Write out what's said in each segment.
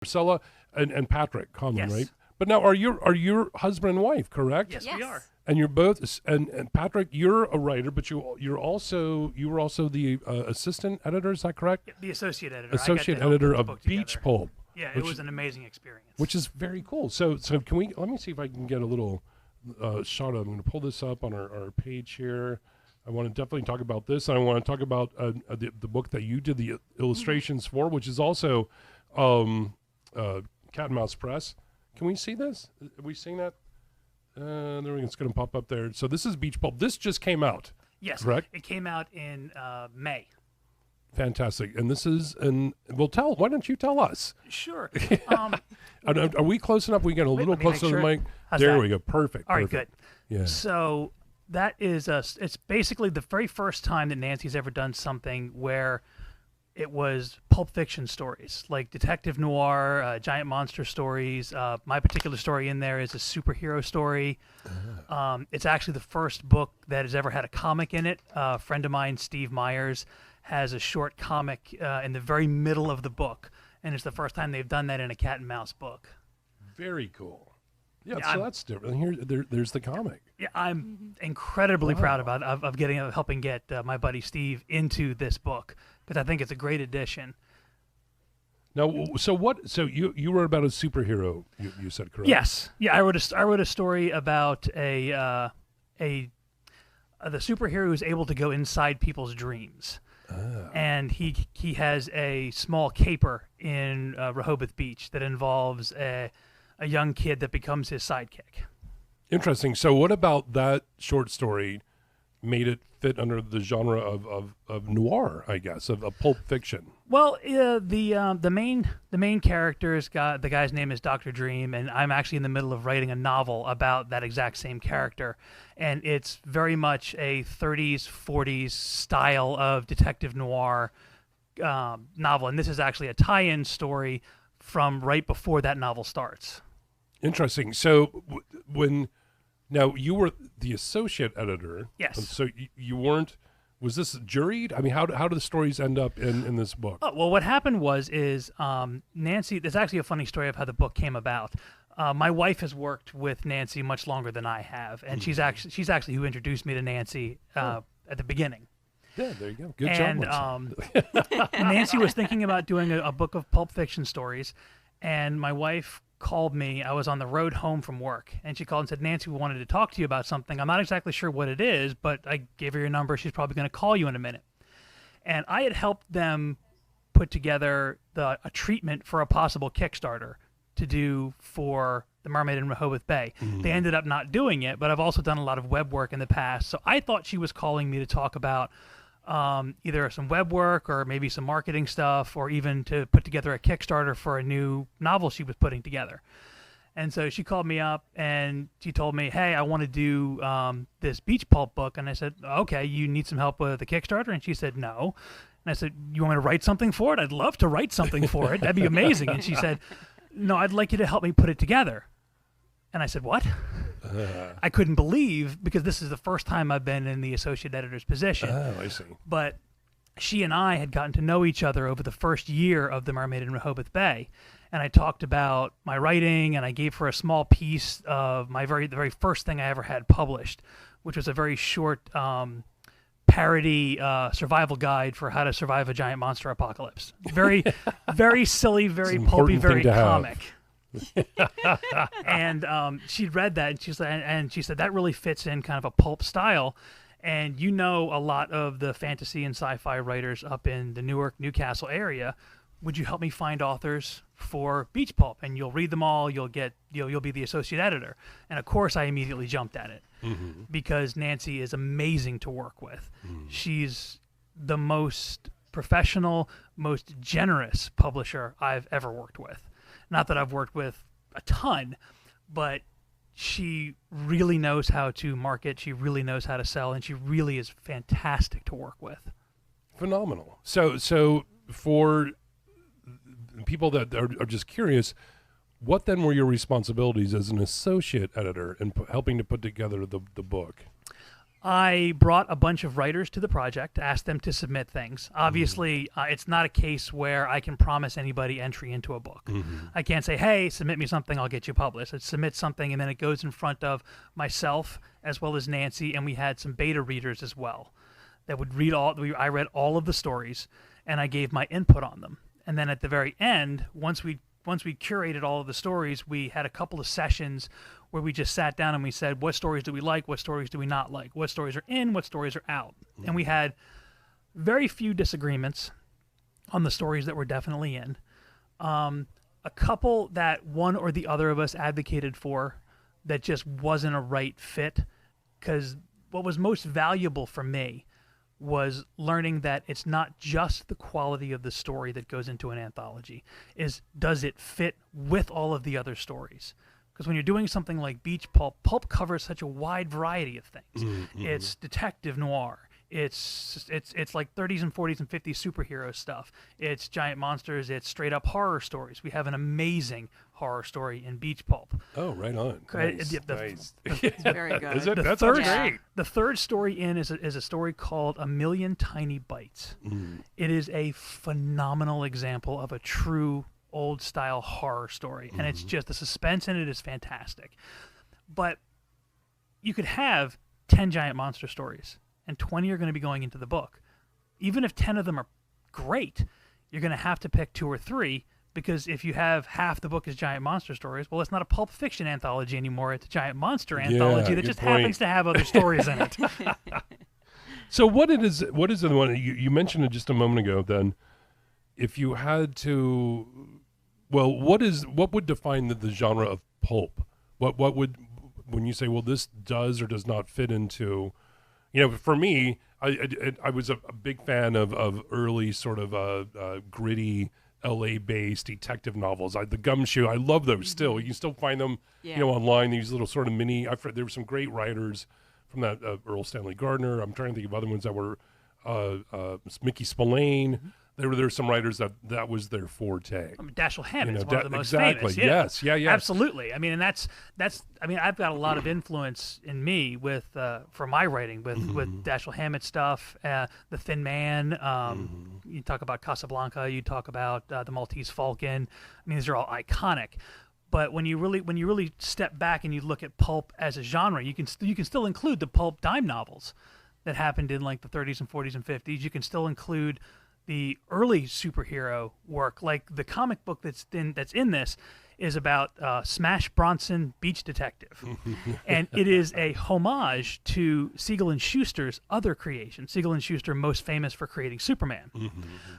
Marcella and Patrick Conlan, Yes. right? But now, are your husband and wife correct? Yes, Yes. we are. And you're both, and Patrick, you're a writer, but you were also the assistant editor. Is that correct? The associate editor. Associate I got to help editor put the of book Beach together. Pulp, Yeah, which it was an amazing experience. which is very cool. So can we? Let me see if I can get a little shot of. I'm going to pull this up on our page here. I want to definitely talk about this. And I want to talk about the book that you did the illustrations for, which is also Cat and Mouse Press. Can we see this? Are we seeing that? There we go. It's going to pop up there. So this is Beach Pulp. This just came out. Yes, correct? It came out in May. Fantastic. And this is, and we'll tell. Why don't you tell us? Sure. Are we close enough? We get a little let me make closer to the sure. mic. How's There that? we go. Perfect. All right, perfect. good. Yeah. So that is it's basically the very first time that Nancy's ever done something where it was Pulp Fiction stories, like detective noir, giant monster stories. My particular story in there is a superhero story. It's actually the first book that has ever had a comic in it. A friend of mine, Steve Myers, has a short comic in the very middle of the book, and it's the first time they've done that in a cat and mouse book. Very cool. Yeah, Yeah, so that's different. There's the comic. Yeah, I'm incredibly proud of helping get my buddy Steve into this book because I think it's a great addition. Now, so what? So you wrote about a superhero. You said correct? Yes, yeah, I wrote a story about the superhero who's able to go inside people's dreams, and he has a small caper in Rehoboth Beach that involves a young kid that becomes his sidekick. Interesting. So what about that short story made it fit under the genre of noir, I guess, of pulp fiction? Well, the main character's the guy's name is Dr. Dream, and I'm actually in the middle of writing a novel about that exact same character, and it's very much a 30s, 40s style of detective noir novel, and this is actually a tie-in story from right before that novel starts. Interesting. So now you were the associate editor. Yes. And so you weren't. Was this juried? I mean, how do the stories end up in this book? Oh, well, what happened is Nancy. There's actually a funny story of how the book came about. My wife has worked with Nancy much longer than I have, and she's actually who introduced me to Nancy at the beginning. Yeah, there you go. Good And job. Nancy was thinking about doing a book of Pulp Fiction stories, and my wife called me. I was on the road home from work, and she called and said, Nancy, we wanted to talk to you about something. I'm not exactly sure what it is, but I gave her your number. She's probably going to call you in a minute. And I had helped them put together a treatment for a possible Kickstarter to do for the Mermaid in Rehoboth Bay. They ended up not doing it, but I've also done a lot of web work in the past. So I thought she was calling me to talk about either some web work or maybe some marketing stuff, or even to put together a Kickstarter for a new novel she was putting together. And so she called me up and she told me, hey, I want to do this Beach Pulp book. And I said, okay, you need some help with the Kickstarter? And she said, no. And I said, you want me to write something for it? I'd love to write something for it. That'd be amazing. And she said, no, I'd like you to help me put it together. And I said, what? I couldn't believe, because this is the first time I've been in the associate editor's position. Oh, I see. But she and I had gotten to know each other over the first year of The Mermaid in Rehoboth Bay. And I talked about my writing, and I gave her a small piece of the very first thing I ever had published, which was a very short parody survival guide for how to survive a giant monster apocalypse. Very, very silly, very It's an pulpy, important thing very to have. comic. And she'd read that, and she said that really fits in kind of a pulp style. And you know a lot of the fantasy and sci-fi writers up in the Newark, Newcastle area. Would you help me find authors for Beach Pulp? And you'll read them all. You'll be the associate editor. And of course, I immediately jumped at it because Nancy is amazing to work with. She's the most professional, most generous publisher I've ever worked with. Not that I've worked with a ton, but she really knows how to market. She really knows how to sell, and she really is fantastic to work with. Phenomenal. So for people that are just curious, what then were your responsibilities as an associate editor in helping to put together the book? I brought a bunch of writers to the project, asked them to submit things. Obviously, it's not a case where I can promise anybody entry into a book. I can't say, hey, submit me something, I'll get you published. It's submit something, and then it goes in front of myself as well as Nancy, and we had some beta readers as well that would read I read all of the stories, and I gave my input on them. And then at the very end, once we curated all of the stories, we had a couple of sessions where we just sat down and we said, what stories do we like? What stories do we not like? What stories are in? What stories are out? And we had very few disagreements on the stories that were definitely in. A couple that one or the other of us advocated for that just wasn't a right fit, because what was most valuable for me was learning that it's not just the quality of the story that goes into an anthology, does it fit with all of the other stories? Because when you're doing something like Beach Pulp, Pulp covers such a wide variety of things. It's detective noir. It's like 30s and 40s and 50s superhero stuff. It's giant monsters. It's straight up horror stories. We have an amazing horror story in Beach Pulp. Oh, right on. Nice. It's very good. Is it? The That third, sounds great. The third story in is a story called A Million Tiny Bites. It is a phenomenal example of a true old-style horror story, and it's just the suspense in it is fantastic. But you could have 10 giant monster stories, and 20 are going to be going into the book. Even if 10 of them are great, you're going to have to pick 2 or 3, because if you have half the book is giant monster stories, well, it's not a Pulp Fiction anthology anymore. It's a giant monster anthology that good just point. happens to have other stories in it. So what is the one you mentioned it just a moment ago? Then, if you had to, well, what would define the genre of pulp? What would, when you say, well, this does or does not fit into, for me, I was a big fan of early sort of gritty LA-based detective novels. The Gumshoe, I love those still. You can still find them, online. These little sort of mini. There were some great writers from that, Earl Stanley Gardner. I'm trying to think of other ones that were Mickey Spillane. There were some writers that was their forte. Dashiell Hammett is one of the most exactly. famous. Yeah. Yes, yeah. Absolutely. I mean, and that's. I mean, I've got a lot of influence in me with for my writing with Dashiell Hammett stuff, The Thin Man. You talk about Casablanca. You talk about The Maltese Falcon. I mean, these are all iconic. But when you really step back and you look at pulp as a genre, you can still include the pulp dime novels that happened in like the 30s and 40s and 50s. You can still include the early superhero work, like the comic book that's in this is about Smash Bronson, Beach Detective, and it is a homage to Siegel and Schuster's other creation. Siegel and Schuster, most famous for creating Superman,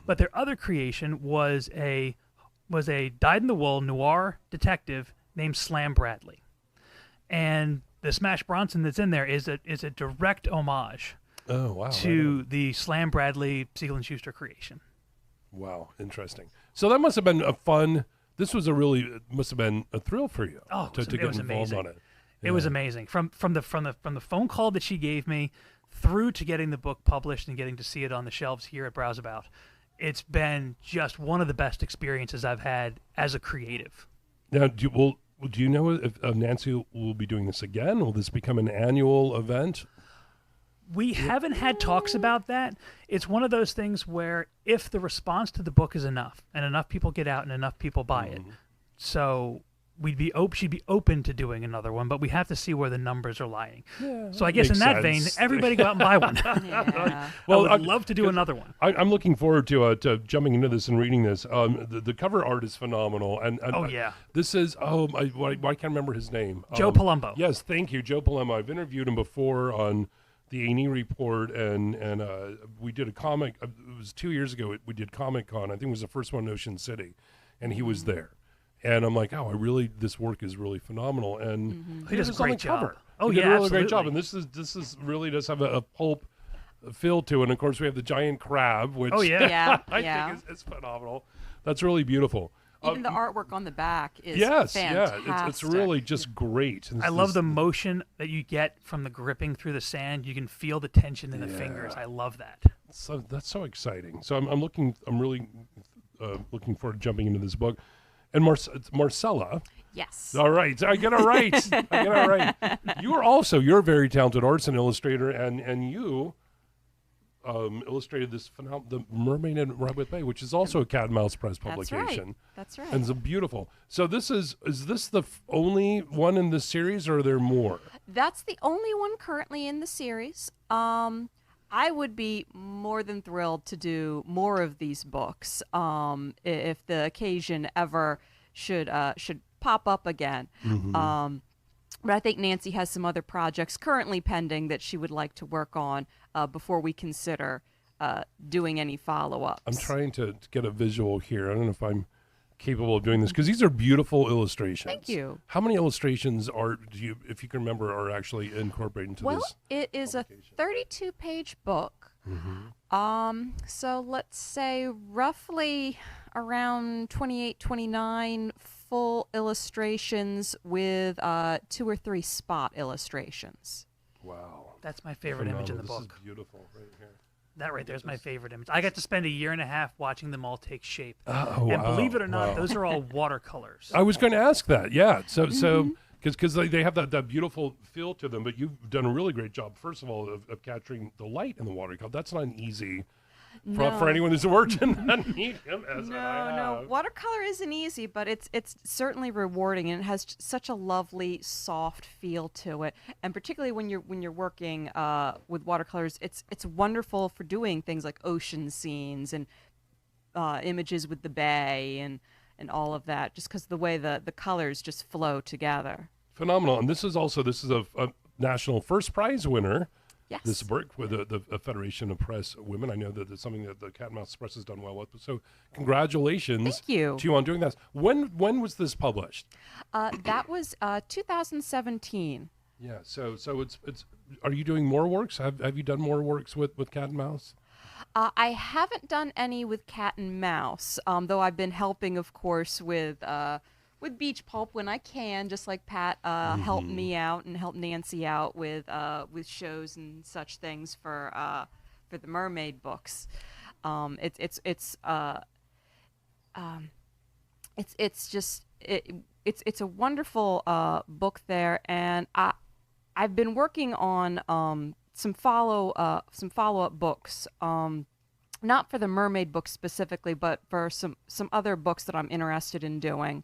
but their other creation was a dyed-in-the-wool noir detective named Slam Bradley, and the Smash Bronson that's in there is a direct homage. Oh, wow. To the Slam Bradley Siegel and Schuster creation. Wow, interesting. So that must have been must have been a thrill for you to get involved amazing. on it. It was amazing. From the phone call that she gave me through to getting the book published and getting to see it on the shelves here at Browseabout. It's been just one of the best experiences I've had as a creative. Now, do you know if Nancy will be doing this again? Will this become an annual event? We haven't had talks about that. It's one of those things where if the response to the book is enough and enough people get out and enough people buy it, so she'd be open to doing another one, but we have to see where the numbers are lying. Yeah, so I guess in that vein, everybody go out and buy one. Well, I would love to do another one. I'm looking forward to jumping into this and reading this. The cover art is phenomenal, and this is I can't remember his name. Joe Palumbo. Yes, thank you, Joe Palumbo. I've interviewed him before on the A&E Report, and we did a comic. It was 2 years ago. We did Comic Con. I think it was the first one in Ocean City, and he was there. And I'm like, this work is really phenomenal, and he does a great job. Cover. Oh, he did yeah, a really absolutely. great job. And this is really does have a pulp feel to it. And of course, we have the giant crab, which I think is phenomenal. That's really beautiful. Even the artwork on the back is fantastic. Yeah, it's really just great. I love the motion that you get from the gripping through the sand. You can feel the tension in the fingers. I love that. So that's so exciting. So I'm really looking forward to jumping into this book. And Marcella. Yes. All right. I get it right. I get it right. You're a very talented artist and illustrator, and you illustrated the Mermaid in Rehoboth Bay, which is also a Cat and Mouse Press publication. That's right. And it's beautiful. So is this the only one in the series, or are there more? That's the only one currently in the series. I would be more than thrilled to do more of these books if the occasion ever should pop up again. But I think Nancy has some other projects currently pending that she would like to work on before we consider doing any follow-ups. I'm trying to get a visual here. I don't know if I'm capable of doing this, because these are beautiful illustrations. Thank you. How many illustrations if you can remember, are actually incorporated into this? Well, it is a 32-page book. So let's say roughly around 28, 29 full illustrations with 2 or 3 spot illustrations. Wow. That's my favorite image in the book. This is beautiful right here. That right there is my favorite image. I got to spend a year and a half watching them all take shape. Oh, and wow. believe it or not, those are all watercolors. I was going to ask that. Yeah. So because they have that beautiful feel to them, but you've done a really great job, first of all, of capturing the light in the watercolor. That's not an easy for anyone who's worked in that medium as I have. No, watercolor isn't easy, but it's certainly rewarding, and it has such a lovely, soft feel to it. And particularly when you're working with watercolors, it's wonderful for doing things like ocean scenes and images with the bay and all of that, just because the way the colors just flow together. Phenomenal. And this is a national first prize winner. Yes. This work with the Federation of Press Women. I know that it's something that the Cat and Mouse Press has done well with. So congratulations Thank you. to you on doing this. When was this published? That was 2017. Yeah. So it's. Are you doing more works? Have you done more works with Cat and Mouse? I haven't done any with Cat and Mouse, though I've been helping, of course, with Beach Pulp when I can, just like Pat helped me out and helped Nancy out with shows and such things for the Mermaid books. It's a wonderful book there, and I've been working on some follow-up books. Not for the Mermaid book specifically, but for some other books that I'm interested in doing.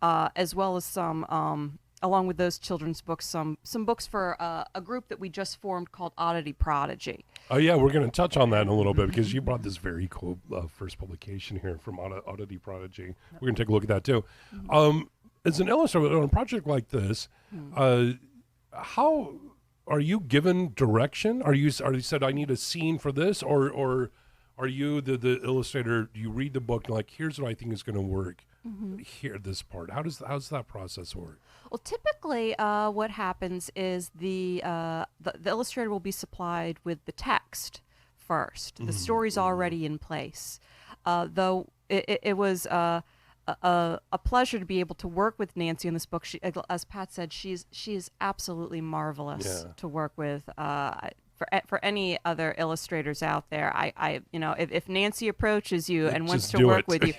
As well as some, along with those children's books, some books for a group that we just formed called Oddity Prodigy. Oh, yeah, we're going to touch on that in a little bit, because you brought this very cool first publication here from Oddity Prodigy. We're going to take a look at that, too. As an illustrator on a project like this, how are you given direction? Are you said, I need a scene for this, or are you the illustrator? Do you read the book and like, here's what I think is going to work? Here, this part. How's that process work? Well, typically, what happens is the illustrator will be supplied with the text first. The story's already in place. Though it was a pleasure to be able to work with Nancy on this book. She, as Pat said, she is absolutely marvelous to work with. For any other illustrators out there, if Nancy approaches you and wants to work with you,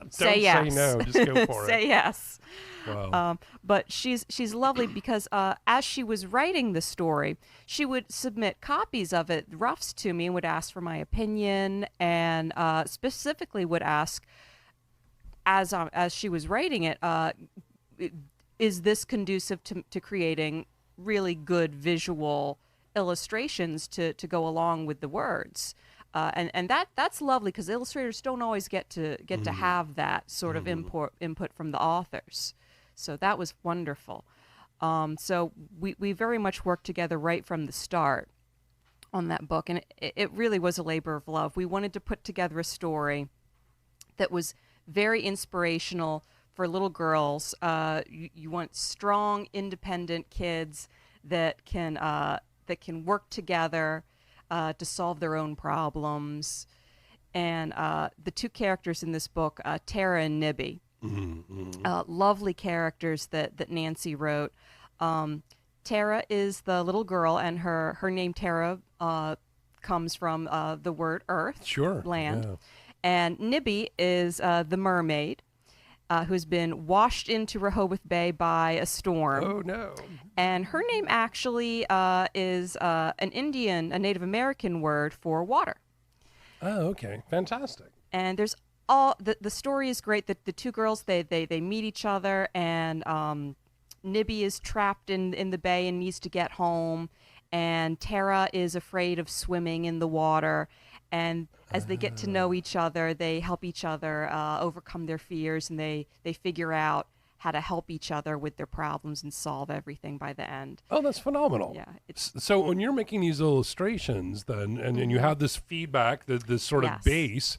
say yes. Say no. Just go for it. Say yes. Wow. But she's lovely because as she was writing the story, she would submit copies of it, roughs, to me, and would ask for my opinion, and specifically would ask, as she was writing it, is this conducive to creating really good visual illustrations to go along with the words, and that's lovely, because illustrators don't always get to have that sort of input from the authors. So that was wonderful. So we very much worked together right from the start on that book, and it really was a labor of love. We wanted to put together a story that was very inspirational for little girls. You want strong, independent kids that can work together to solve their own problems. And the two characters in this book, Tara and Nibby, lovely characters that Nancy wrote. Tara is the little girl, and her name Tara comes from the word earth, sure, land. Yeah. And Nibby is the mermaid. who's been washed into Rehoboth Bay by a storm. Oh no. And her name actually is a Native American word for water. Oh, okay. Fantastic. And there's all the story is great. That the two girls they meet each other, and Nibby is trapped in the bay and needs to get home, and Tara is afraid of swimming in the water. And as they get to know each other, they help each other overcome their fears, and they figure out how to help each other with their problems and solve everything by the end. Oh, that's phenomenal. Yeah. So when you're making these illustrations then, and you have this feedback, this sort of Yes. base,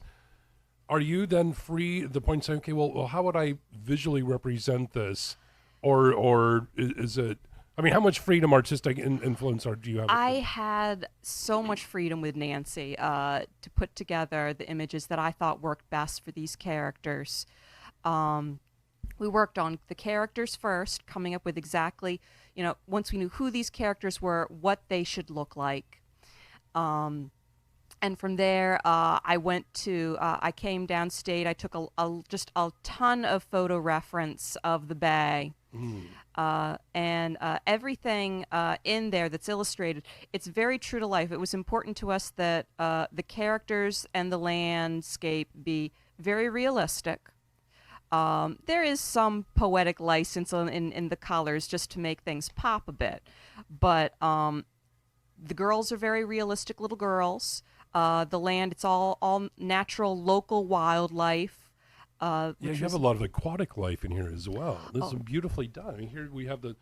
are you then free at the point saying, okay, well, how would I visually represent this? Or is it, I mean, how much freedom, artistic influence do you have? I had so much freedom with Nancy to put together the images that I thought worked best for these characters. We worked on the characters first, coming up with exactly, once we knew who these characters were, what they should look like. And from there, I came downstate. I took just a ton of photo reference of the bay. And everything in there that's illustrated, it's very true to life. It was important to us that the characters and the landscape be very realistic. There is some poetic license in the colors just to make things pop a bit. But the girls are very realistic little girls. The land, it's all natural, local wildlife. Yeah, you have a lot of aquatic life in here as well. This is beautifully done. I mean, here we have the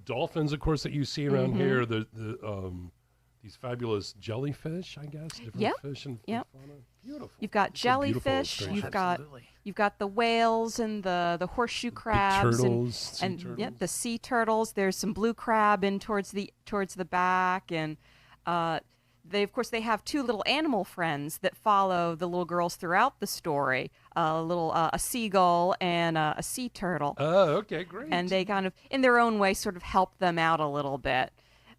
dolphins, of course, that you see around here. These fabulous jellyfish, I guess, different fish and fauna. Beautiful. You've got jellyfish. You've got the whales and the horseshoe crabs, the turtles, and the sea turtles. There's some blue crab in towards the back, and they have two little animal friends that follow the little girls throughout the story. A seagull and a sea turtle. Oh, okay, great. And they kind of, in their own way, sort of help them out a little bit.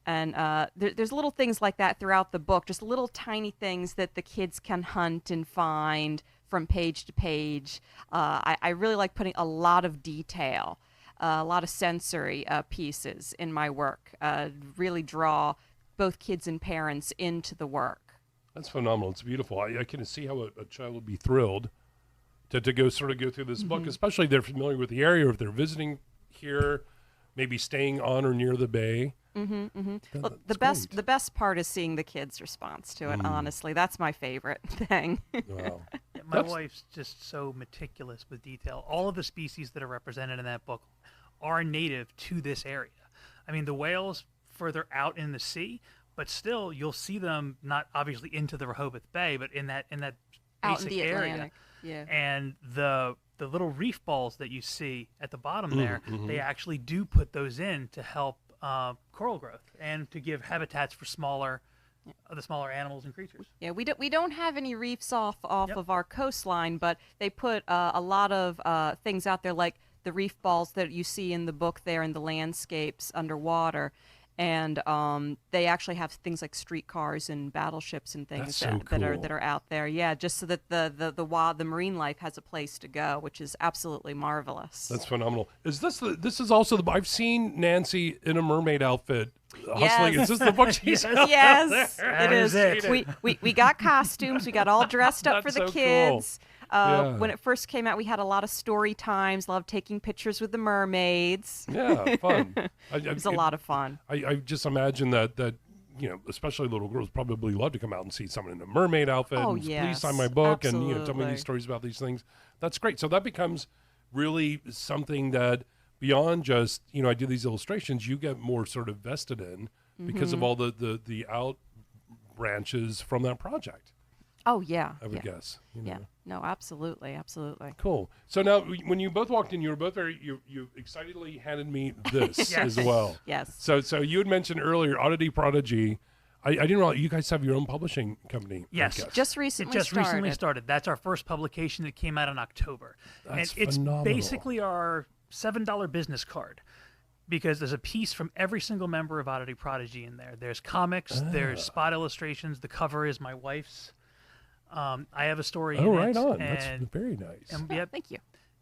And there's little things like that throughout the book, just little tiny things that the kids can hunt and find from page to page. I really like putting a lot of detail, a lot of sensory pieces in my work, really draw both kids and parents into the work. That's phenomenal. It's beautiful. I can see how a child would be thrilled to go through this book, especially if they're familiar with the area, or if they're visiting here, maybe staying on or near the bay. Well, the best part is seeing the kids' response to it. Honestly, that's my favorite thing. Wow. My wife's just so meticulous with detail. All of the species that are represented in that book are native to this area. I mean, the whales further out in the sea, but still you'll see them not obviously into the Rehoboth Bay, but in that Out basic in the area. Atlantic. Yeah. And the little reef balls that you see at the bottom there, they actually do put those in to help coral growth and to give habitats for the smaller animals and creatures. Yeah, we don't have any reefs off of our coastline, but they put a lot of things out there, like the reef balls that you see in the book there in the landscapes underwater. And they actually have things like streetcars and battleships and things that are out there. Yeah, just so that the marine life has a place to go, which is absolutely marvelous. That's phenomenal. Is this is also I've seen Nancy in a mermaid outfit hustling. Yes. Is this the book she's Yes, it is. it. We got costumes. We got all dressed up for the That's so kids. cool. Yeah. When it first came out, we had a lot of story times. Loved taking pictures with the mermaids. Yeah, fun. It was a lot of fun. I just imagine that especially little girls probably love to come out and see someone in a mermaid outfit. Oh, and yes, please sign my book and tell me absolutely. these stories about these things. That's great. So that becomes really something that beyond just I do these illustrations, you get more sort of vested in because of all the out branches from that project. Oh yeah, I would guess. Yeah, no, absolutely. Cool. So now, when you both walked in, you were both you excitedly handed me this as well. Yes. So you had mentioned earlier Oddity Prodigy. I didn't realize you guys have your own publishing company. Yes. I guess. Just recently recently started. That's our first publication that came out in October. That's and it's phenomenal. basically our $7 business card, because there's a piece from every single member of Oddity Prodigy in there. There's comics, there's spot illustrations. The cover is my wife's. I have a story in right it. on. That's very nice. And, Oh, thank you.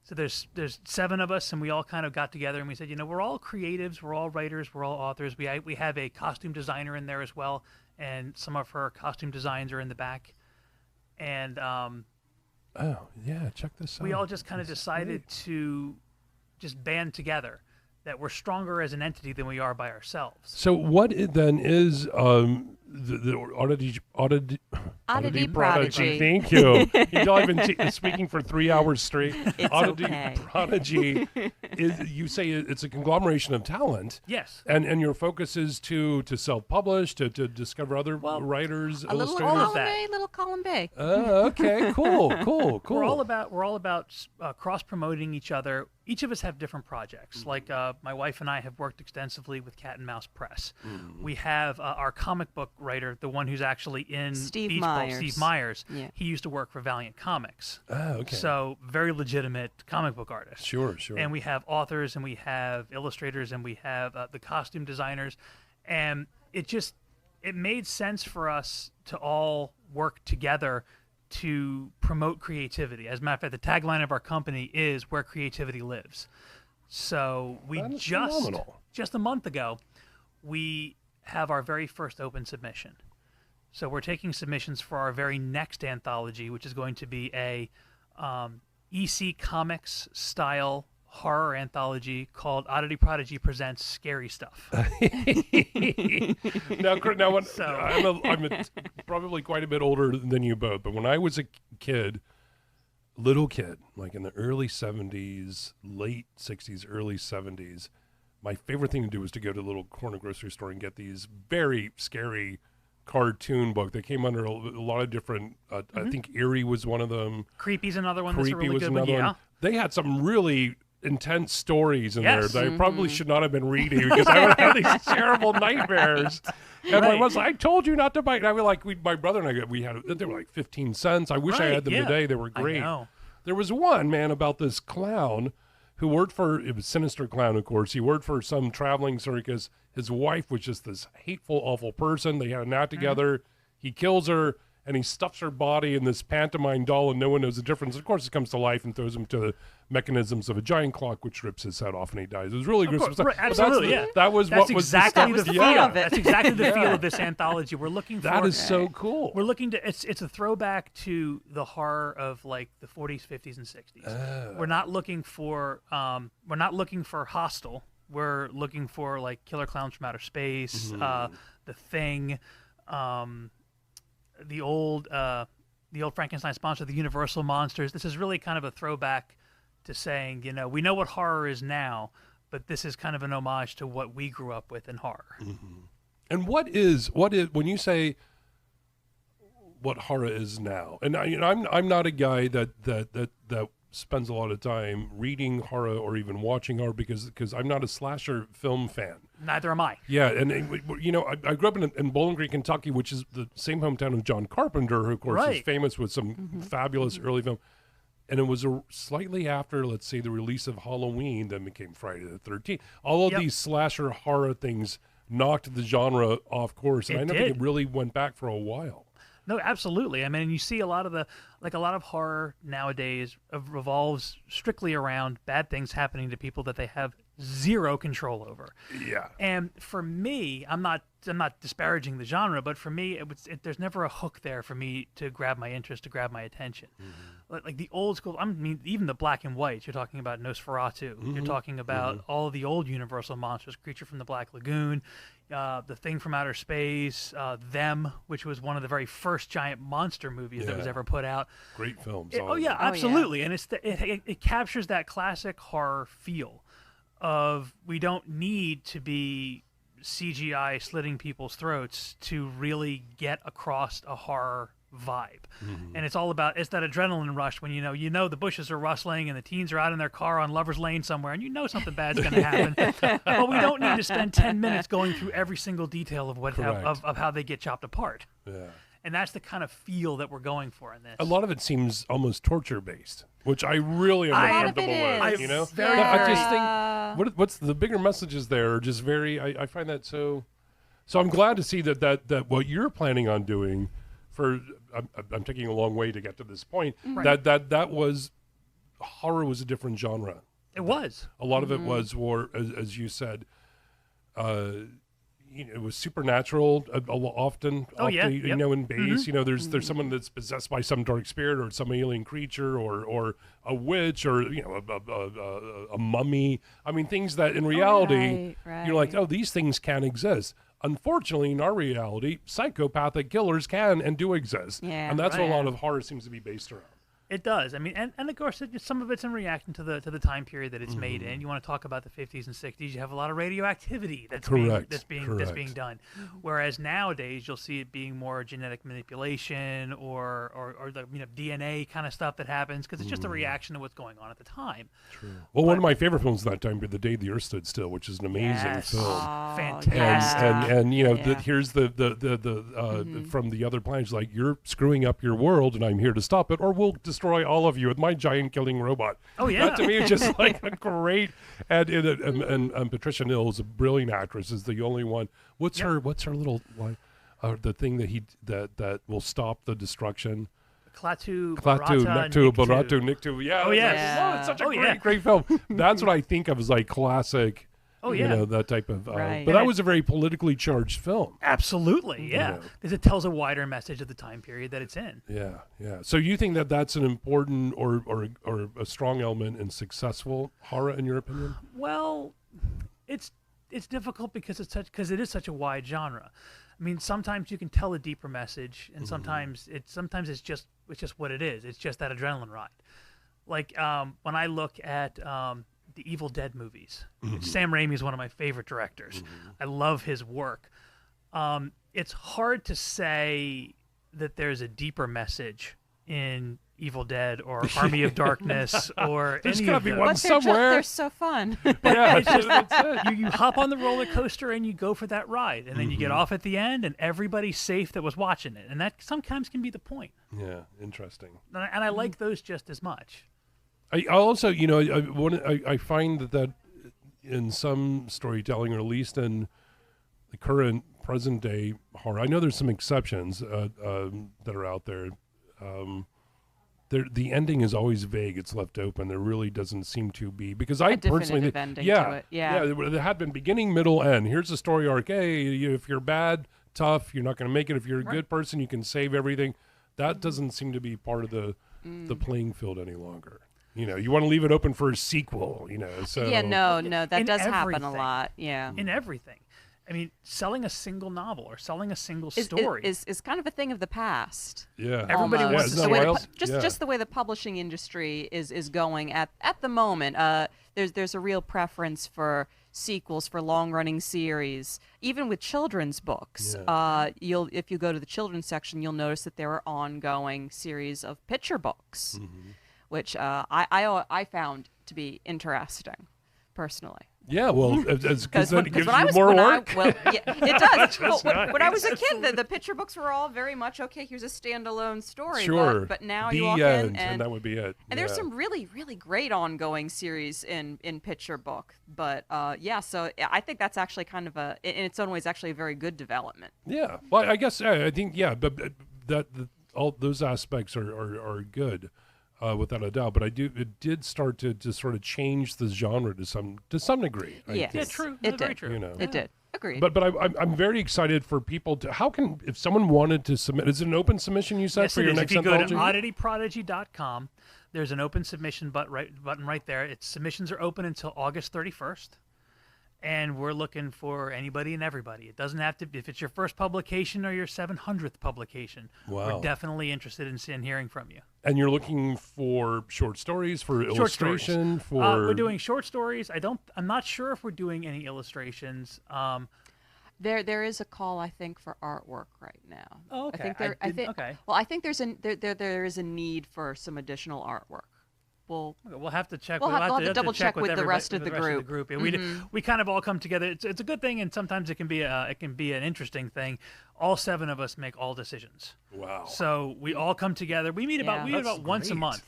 So there's 7 of us, and we all kind of got together and we said, we're all creatives, we're all writers, we're all authors. We have a costume designer in there as well, and some of her costume designs are in the back. And oh yeah, check this out. we all just kind of decided to just band together, that we're stronger as an entity than we are by ourselves. So what then is the Oddity Prodigy. Thank you. I've been speaking for 3 hours straight. It's Oddity okay. Prodigy is, you say it's a conglomeration of talent. Yes. And your focus is to self-publish, to discover other writers, A little illustrators. of that. little column B. Okay, cool. We're all about cross promoting each other. Each of us have different projects. Like my wife and I have worked extensively with Cat and Mouse Press. We have our comic book writer, the one who's actually in Steve Beach Ball, Myers. Steve Myers. Yeah. He used to work for Valiant Comics. Okay. So very legitimate comic book artist. Sure. And we have authors, and we have illustrators, and we have the costume designers, and it made sense for us to all work together to promote creativity. As a matter of fact, the tagline of our company is "Where Creativity Lives." So we That is just phenomenal. a month ago, we have our very first open submission. So we're taking submissions for our very next anthology, which is going to be a EC Comics style horror anthology called Oddity Prodigy Presents Scary Stuff. Now, when, So- I'm probably quite a bit older than you both, but when I was a little kid, like in the early 70s, late 60s, early 70s, my favorite thing to do was to go to the little corner grocery store and get these very scary cartoon book. They came under a lot of different, I think Eerie was one of them. Creepy's another one that's a Creepy really was good one. another Yeah. one. They had some really intense stories in Yes. there that I probably should not have been reading because I would have these terrible nightmares. And my Right. mother's like, I told you not to bite. And I was like, my brother and I, they were like 15 cents. I wish I Right, had them yeah. today. They were I great. know. There was one, man, about this clown who worked for, it was Sinister Clown, of course. He worked for some traveling circus. His wife was just this hateful, awful person. They had a night together. He kills her, and he stuffs her body in this pantomime doll, and no one knows the difference. Of course, it comes to life and throws him to the mechanisms of a giant clock, which rips his head off, and he dies. It was really gruesome course, stuff. right, But that's absolutely, the- yeah. That was That's what was exactly the the stuff. feel Yeah. of it. That's exactly the feel of this anthology. We're looking for That is so cool. We're looking to it's a throwback to the horror of like the 40s, 50s, and 60s. We're not looking for Hostel. We're looking for like Killer Clowns from Outer Space, The Thing, the old Frankenstein sponsor, the Universal monsters. This is really kind of a throwback to saying, we know what horror is now, but this is kind of an homage to what we grew up with in horror. And what is when you say what horror is now? And I'm not a guy that spends a lot of time reading horror or even watching horror because I'm not a slasher film fan. Neither am I. Yeah, and I grew up in Bowling Green, Kentucky, which is the same hometown of John Carpenter, who of course is Right. famous with some fabulous early film. And it was slightly after, let's say, the release of Halloween, then became Friday the 13th. All of Yep. these slasher horror things knocked the genre off course, and It I don't think did. it really went back for a while. No, absolutely. I mean, you see a lot of horror nowadays revolves strictly around bad things happening to people that they have zero control over. Yeah. And for me, I'm not disparaging the genre, but for me, there's never a hook there for me to grab my interest, to grab my attention. Like the old school, I mean, even the black and white. You're talking about Nosferatu. You're talking about all the old Universal monsters, Creature from the Black Lagoon, The Thing from Outer Space, Them, which was one of the very first giant monster movies that was Yeah. ever put out. Great films. Oh yeah, absolutely, and it captures that classic horror feel of we don't need to be CGI slitting people's throats to really get across a horror vibe. And it's all about that adrenaline rush when you know the bushes are rustling and the teens are out in their car on Lover's Lane somewhere and you know something bad's going to happen. But we don't need to spend 10 minutes going through every single detail of of how they get chopped apart. Yeah. And that's the kind of feel that we're going for in this. A lot of it seems almost torture based, which I really am A lot not of comfortable it with. is. You know, Very, No, I very- just think what's the bigger messages there are just very. I find that so. So I'm glad to see that what you're planning on doing. I'm taking a long way to get to this point. Right. That was horror was a different genre. It was. A lot of it was war, as you said. It was supernatural often. Oh, yeah. You know, in base, there's someone that's possessed by some dark spirit or some alien creature or a witch or a mummy. I mean, things that in reality you're like, oh, these things can exist. Unfortunately, in our reality, psychopathic killers can and do exist, and that's what a lot of horror seems to be based around. It does. I mean, and of course, some of it's in reaction to the time period that it's made in. You want to talk about the 50s and 60s, you have a lot of radioactivity that's being done. Whereas nowadays, you'll see it being more genetic manipulation or the DNA kind of stuff that happens because it's just a reaction to what's going on at the time. True. Well, one of my favorite films of that time, The Day the Earth Stood Still, which is an amazing film. Fantastic. And here's the from the other planets, like, you're screwing up your world, and I'm here to stop it, or we'll destroy all of you with my giant killing robot. Oh yeah, that to me is just like a great. And Patricia Neal is a brilliant actress. Is the only one. What's her little line? The thing that will stop the destruction. Klaatu Baratu Nikto. Yeah. Oh yeah. It's such a great film. That's what I think of as like classic. Oh yeah, that type of. Right. But that was a very politically charged film. Absolutely, yeah, because it tells a wider message of the time period that it's in. Yeah. So you think that that's an important or a strong element in successful horror, in your opinion? Well, it's difficult because it is such a wide genre. I mean, sometimes you can tell a deeper message, and sometimes it's just what it is. It's just that adrenaline ride. Like when I look at the Evil Dead movies. Sam Raimi is one of my favorite directors. I love his work. It's hard to say that there's a deeper message in Evil Dead or Army of Darkness or There's any gotta of be them. one somewhere. They're so fun. Yeah, that's it. You hop on the roller coaster and you go for that ride, and then you get off at the end, and everybody's safe that was watching it, and that sometimes can be the point. Yeah, interesting. And I like those just as much. I also, I find that in some storytelling, or at least in the current present day horror, I know there's some exceptions that are out there. The ending is always vague. It's left open. There really doesn't seem to be, because I personally, ending to it. There had been beginning, middle, end. Here's the story arc. Hey, if you're bad, tough, you're not going to make it. If you're a good person, you can save everything. That doesn't seem to be part of the playing field any longer. You want to leave it open for a sequel, so. Yeah, no, that does happen a everything. lot, yeah. In everything. I mean, selling a single novel or selling a single story is kind of a thing of the past. Yeah. Everybody almost. wants to isn't that see wild? Just the way the publishing industry is going at the moment. There's a real preference for sequels, for long-running series, even with children's books. Yeah. If you go to the children's section, you'll notice that there are ongoing series of picture books, which I found to be interesting, personally. Yeah, well, because then it gives you more work. It does. That's nice. When I was a kid, the picture books were all very much, okay, here's a standalone story. Sure. But now the you walk end, in and that would be it. and there's some really, really great ongoing series in picture book. But so I think that's actually kind of in its own ways, actually a very good development. Yeah. Well, I guess, I think, but all those aspects are good. Without a doubt, but it did start to sort of change the genre to some degree. Yes. Yeah, true. It Very did. true. It did. Agreed. But I'm very excited for people to. If someone wanted to submit, is it an open submission you said Yes, for it your is. next If you go to anthology? oddityprodigy.com, there's an open submission button right there. Submissions are open until August 31st. And we're looking for anybody and everybody. It doesn't have to, if it's your first publication or your 700th publication. Wow. We're definitely interested in hearing from you. And you're looking for short stories, for illustration, for. We're doing short stories. I'm not sure if we're doing any illustrations. There is a call, I think, for artwork right now. Oh, okay. Okay. Well, I think there is a need for some additional artwork. We'll have to check. We'll have to double check with the everybody- rest of the group. Yeah, we kind of all come together. It's a good thing, and sometimes it can be an interesting thing. All 7 of us make all decisions. Wow. So we all come together. We meet about once a great. month.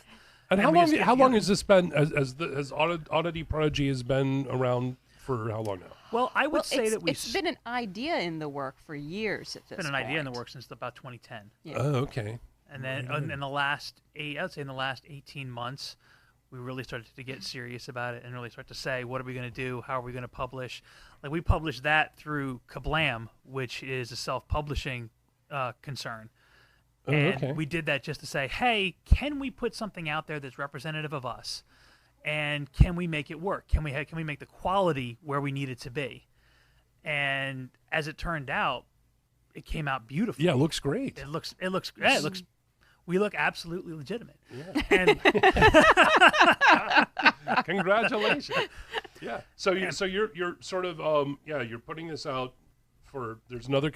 And we just get how long together. has this been? Has Oddity Prodigy has been around for how long now? Well, I would say that it's been an idea in the work for years at this been an idea in the point. works since about 2010. Yeah. Oh, okay. And then in the last 18 months, we really started to get serious about it and really start to say, what are we going to do? How are we going to publish? Like, we published that through Kablam, which is a self-publishing concern. Oh, And okay. we did that just to say, hey, can we put something out there that's representative of us? And can we make it work? Can we make the quality where we need it to be? And as it turned out, it came out beautifully. Yeah, it looks great. We look absolutely legitimate. Yeah. And Congratulations. Yeah. So you're sort of you're putting this out for, there's another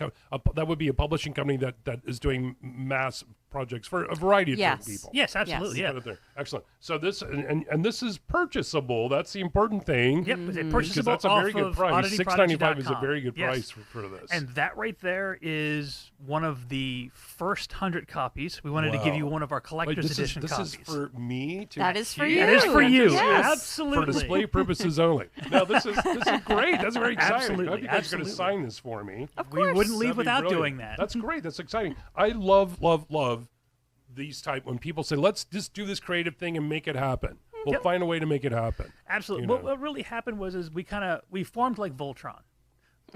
that would be a publishing company that is doing mass projects for a variety of different people. yes, absolutely. Yes. Yeah. Kind of thing. Excellent. So this and this is purchasable. That's the important thing. Yep. It's Because purchasable that's a very off good of price. $6.95 is a oddityprodigy.com. very good Yes. price for this. And that right there is one of the first 100 copies. We wanted to give you Wow. one of our Wait, collector's this edition is copies. for me to. That is for keep? you. That is for you. Yes. Absolutely. For display purposes only. Now this is great. That's very exciting. I Absolutely, hope you guys are going absolutely. to sign this for me. Of We course. wouldn't leave That'd be without brilliant. doing that. That's great. That's exciting. I love these type when people say, let's just do this creative thing and make it happen. We'll Yep. find a way to make it happen. Absolutely. You know. What really happened was we formed like Voltron.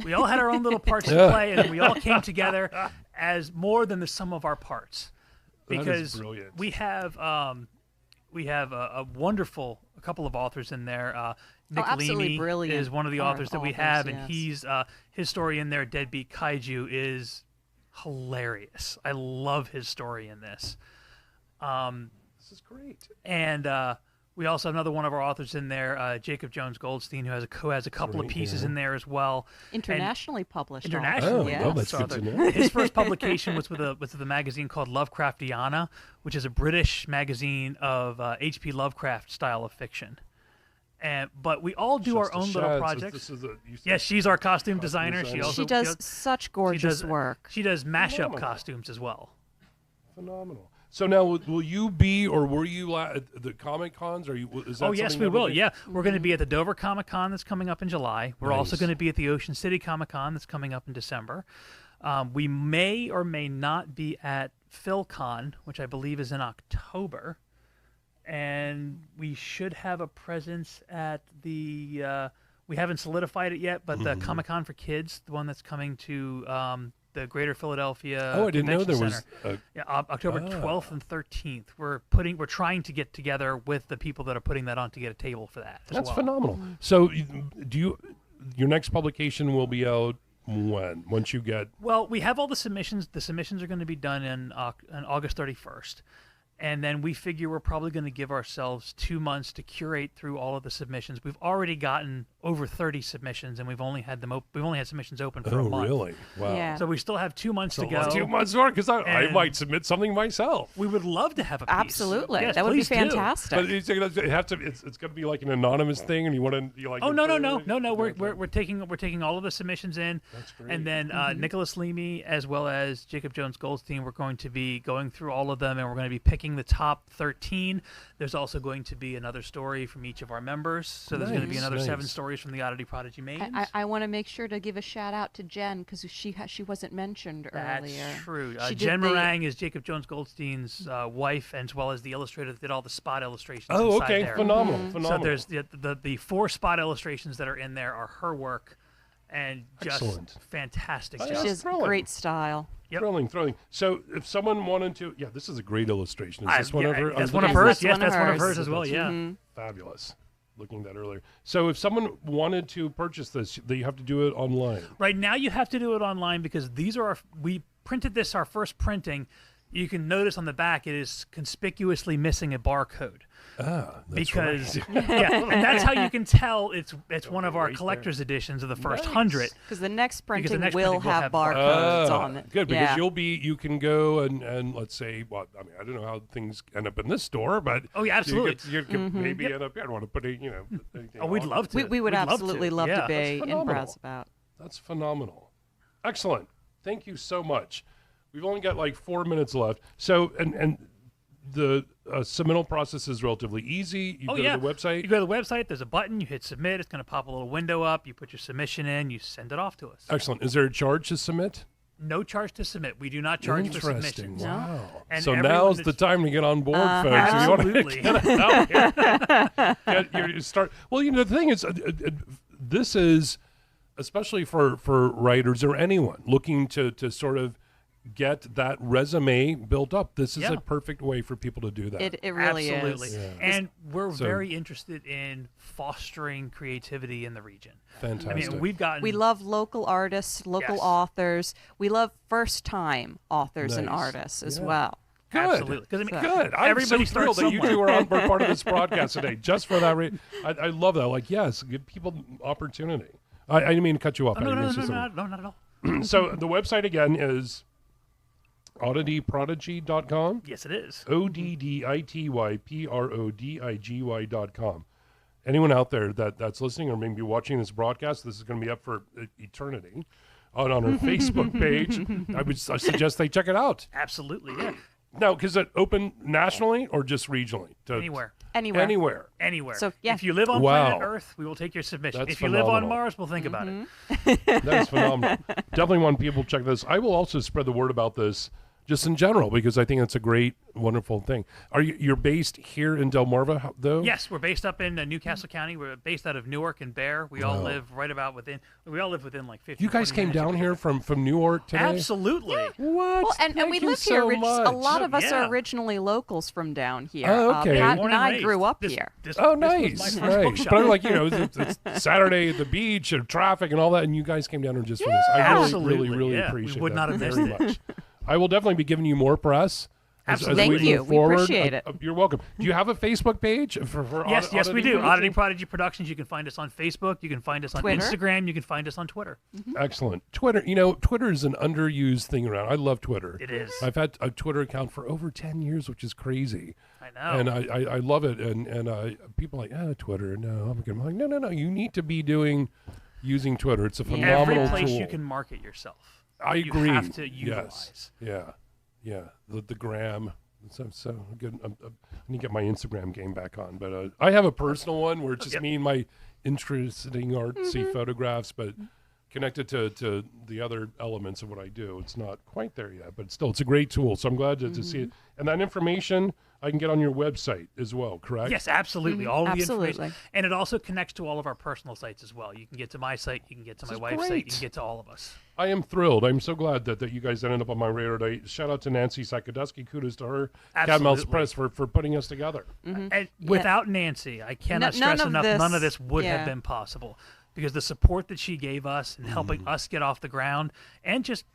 We all had our own little parts to Yeah. play, and we all came together as more than the sum of our parts. That is Because brilliant. we have a wonderful couple of authors in there. Nick absolutely Leamy brilliant is one of the authors that we authors, have, yes. and he's his story in there, Deadbeat Kaiju, is hilarious. I love his story in this. This is great. And we also have another one of our authors in there, Jacob Jones Goldstein, who has a couple of Great, pieces yeah. in there as well. Internationally published. Internationally, Oh, well, that's good to know. His first publication was with a magazine called Lovecraftiana, which is a British magazine of H.P. Lovecraft style of fiction. But we all do our Just a own little shad, so projects. this is you said- Yes, she's our costume designer. designer. She also She does such gorgeous work. She does mashup Phenomenal. costumes as well. Phenomenal. So now, will you be, or were you at the Comic Cons? Are you? Is that Oh yes, something we that will. be- Yeah, we're going to be at the Dover Comic Con that's coming up in July. We're also Nice. going to be at the Ocean City Comic Con that's coming up in December. We may or may not be at PhilCon, which I believe is in October, and we should have a presence at the. We haven't solidified it yet, but the Mm-hmm. Comic Con for Kids, the one that's coming to the Greater Philadelphia. Oh, I didn't know Convention there was. Center. Yeah, October Ah. 12th and 13th. We're trying to get together with the people that are putting that on to get a table for that. As That's well. phenomenal. So, your next publication will be out when? Once you get. Well, we have all the submissions. The submissions are going to be done on August 31st. And then we figure we're probably going to give ourselves 2 months to curate through all of the submissions. We've already gotten over 30 submissions, and we've only had submissions open for a Oh, month. really? Wow. Yeah. So we still have 2 months to go. 2 months more, because I And- might submit something myself. We would love to have a piece. Absolutely. Yes, That would be please do. fantastic. But it's going to be like an anonymous thing, and you want to like. Oh no. We're taking all of the submissions in, That's great. and then Nicholas Leamy as well as Jacob Jones Goldstein. We're going to be going through all of them, and we're going to be picking the top 13. There's also going to be another story from each of our members. So there's going to be Nice, another 7 nice. stories from the Oddity Prodigy Maidens. I want to make sure to give a shout out to Jen because she wasn't mentioned That's earlier. true. She did Jen the- Meringue is Jacob Jones Goldstein's wife, as well as the illustrator that did all the spot illustrations. Oh, inside okay. there. Phenomenal. Mm-hmm. Phenomenal. So there's the 4 spot illustrations that are in there are her work, and just Excellent. fantastic Oh, job. yeah. She That's has thrilling. great style. Yep. Thrilling. So if someone wanted to, this is a great illustration. Is this one of her? That's I'm one of looking- hers. That's Yes, one of that's one of hers. hers as well. That's Yeah. Fabulous. Looking at that earlier. So if someone wanted to purchase this, you have to do it online. Right now, you have to do it online because we printed this our first printing. You can notice on the back it is conspicuously missing a barcode. That's Because right. and that's how you can tell it's one of our Right there. collector's editions of the first Nice. 100. Because the next printing next will printing will have have barcodes on it. Good, because Yeah. you can go and let's say, I don't know how things end up in this store, but Oh, yeah, absolutely. you could maybe end up. I don't want to put anything. Oh, we'd on. love to. We would We'd love absolutely love Yeah. to be in phenomenal. browse about. That's phenomenal. Excellent. Thank you so much. We've only got like 4 minutes left. So and the submittal process is relatively easy. You go to the website. You go to the website. There's a button. You hit submit. It's going to pop a little window up. You put your submission in. You send it off to us. Excellent. Is there a charge to submit? No charge to submit. We do not charge for Interesting. submissions. Wow. And So everyone now's the that's- time to get on board, folks. Absolutely. If you want to get out here, you start. Well, the thing is, this is especially for writers or anyone looking to sort of get that resume built up. This is Yeah. a perfect way for people to do that. It really Absolutely. is. Yeah. And we're So- very interested in fostering creativity in the region. Fantastic. I mean, we've gotten We love local artists, local Yes. authors. We love first-time authors and Nice. artists as Yeah. well. Good. Absolutely. 'Cause, I mean, Good. I'm everybody so thrilled starts that you somewhere. two are on part of this broadcast today, just for that. I love that. Like, yes, give people opportunity. I didn't mean to cut you off. Oh, no, I no, didn't no, say no, something. no, not at all. So the website again is oddityprodigy.com. Yes, it is. ODDITYPRODIGY.com. Anyone out there that's listening or maybe watching this broadcast, this is going to be up for eternity on our Facebook page. I suggest they check it out. Absolutely, yeah. Now, is it open nationally or just regionally? Anywhere. Anywhere. Anywhere. Anywhere. So, yeah. If you live on Wow. planet Earth, we will take your submission. That's If you live on phenomenal. Mars, we'll think about it. That's phenomenal. Definitely want people to check this. I will also spread the word about this just in general because I think it's a great, wonderful thing. You're based here in Delmarva, though? Yes, we're based up in Newcastle County. We're based out of Newark and Bear. We all Wow. live right about within. We all live within like 50. You guys 20 came minutes of down each here other. from Newark today? Absolutely. What? Well, and Thank we you live so here. A much. lot of us Yeah. are originally locals from down here. Oh, okay. Pat Born and I raised. grew up This- here. this- Oh, this was my nice, first nice. bookshop. But I'm like, it's Saturday at the beach and traffic and all that, and you guys came down here just for this. I Absolutely, really yeah. We appreciate would that not have missed very it. much. I will definitely be giving you more press. As Absolutely. we Thank you. move We forward. appreciate it. You're welcome. Do you have a Facebook page for Yes, yes, we do. Prodigy? Oddity Prodigy Productions. You can find us on Facebook. You can find us on Twitter. Instagram. You can find us on Twitter. Excellent. Twitter, Twitter is an underused thing around. I love Twitter. It is. I've had a Twitter account for over 10 years, which is crazy. I know. And I love it. And people are like, Twitter, no. I'm like, no. You need to be using Twitter. It's a phenomenal Every place tool. you can market yourself. I you agree. have to utilize. Yes. Yeah. The gram. So good. I need to get my Instagram game back on. But I have a personal one where it's just Yep. me and my interesting artsy photographs, but connected to the other elements of what I do. It's not quite there yet, but still, it's a great tool. So I'm glad to see it. And that information I can get on your website as well, correct? Yes, absolutely. All of the Absolutely. information. And it also connects to all of our personal sites as well. You can get to my site. You can get to my is wife's site. great. You can get to all of us. I am thrilled. I'm so glad that you guys ended up on my radar today. Shout out to Nancy Sakaduski. Kudos to her. Cat Mouse Absolutely. Press for putting us together. And without Nancy, I cannot none stress of enough, this- none of this would yeah. have been possible. Because the support that she gave us and helping us get off the ground and just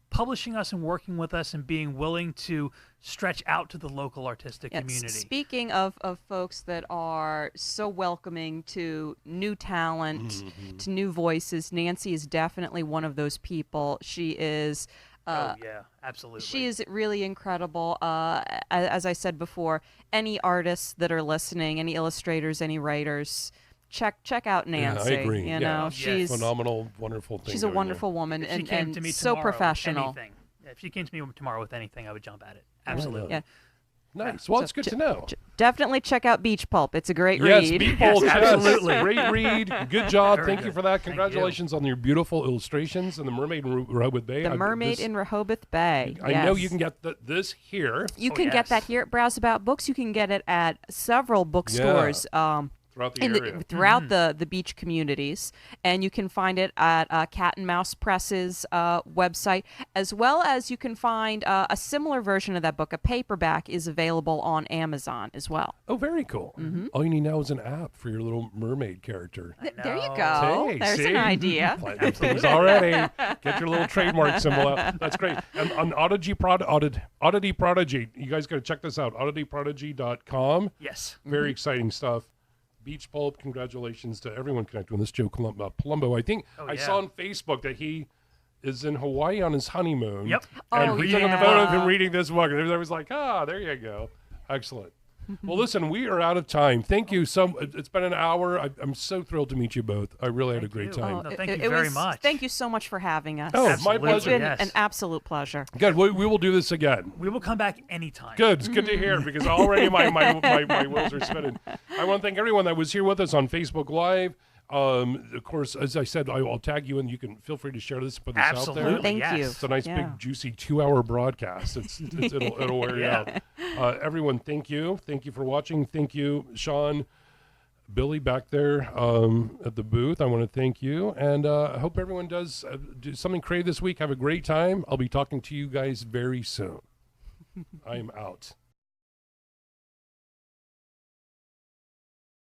publishing us and working with us and being willing to stretch out to the local artistic Yes. community. Speaking of folks that are so welcoming to new talent, to new voices, Nancy is definitely one of those people. She is. Oh, yeah, absolutely. She is really incredible. As I said before, any artists that are listening, any illustrators, any writers, check out Nancy. Yeah, I agree. You Yeah. know, Yes. she's Phenomenal, wonderful thing. she's a doing wonderful woman If she and, came and to me so tomorrow with professional. anything, if she came to me tomorrow with anything, I would jump at it. Absolutely. Yeah. there. Nice. Well, it's good to know. Definitely check out Beach Pulp. It's a great Yes, read. people, Yes, absolutely. Great read. Good job. Very Thank you good. for that. Thank you. Congratulations on your beautiful illustrations and the Mermaid in Rehoboth Bay. The Mermaid in Rehoboth Bay. I know you Yes. can get this here You Oh, can get that yes. here at Browse About Books. You can get it at several bookstores. throughout the area. Throughout the beach communities, and you can find it at Cat and Mouse Press's website, as well as you can find a similar version of that book. A paperback is available on Amazon as well. Oh, very cool. All you need now is an app for your little mermaid character. There you know. go. Hey, There's see? an idea. Plenty of things already. Get your little trademark symbol out. That's great. And on Oddity Prodigy, you guys got to check this out. OddityProdigy.com. Yes. Very exciting stuff. Beach Pulp, congratulations to everyone connected with this. Joe Palumbo. I think Oh, I yeah. saw on Facebook that he is in Hawaii on his honeymoon. Yep. And Oh, we took a yeah. photo of him reading this book. And I was like, there you go. Excellent. Well, listen, we are out of time. Thank you. It's been an hour. I'm so thrilled to meet you both. I really had a great you. time. No, thank you very much. Thank you so much for having us. Oh, my Absolutely. It's pleasure. been Yes. an absolute pleasure. Good. We will do this again. We will come back anytime. Good. It's good to hear because already my wheels are spinning. I want to thank everyone that was here with us on Facebook Live. Mm-hmm. Of course, as I said, I'll tag you, and you can feel free to share this, put this out there. Absolutely, Thank yes. you. It's a nice, Yeah. big, juicy 2-hour broadcast. It'll wear you Yeah. out. Everyone, thank you. Thank you for watching. Thank you, Sean, Billy back there at the booth. I want to thank you. And I hope everyone does do something creative this week. Have a great time. I'll be talking to you guys very soon. I am out.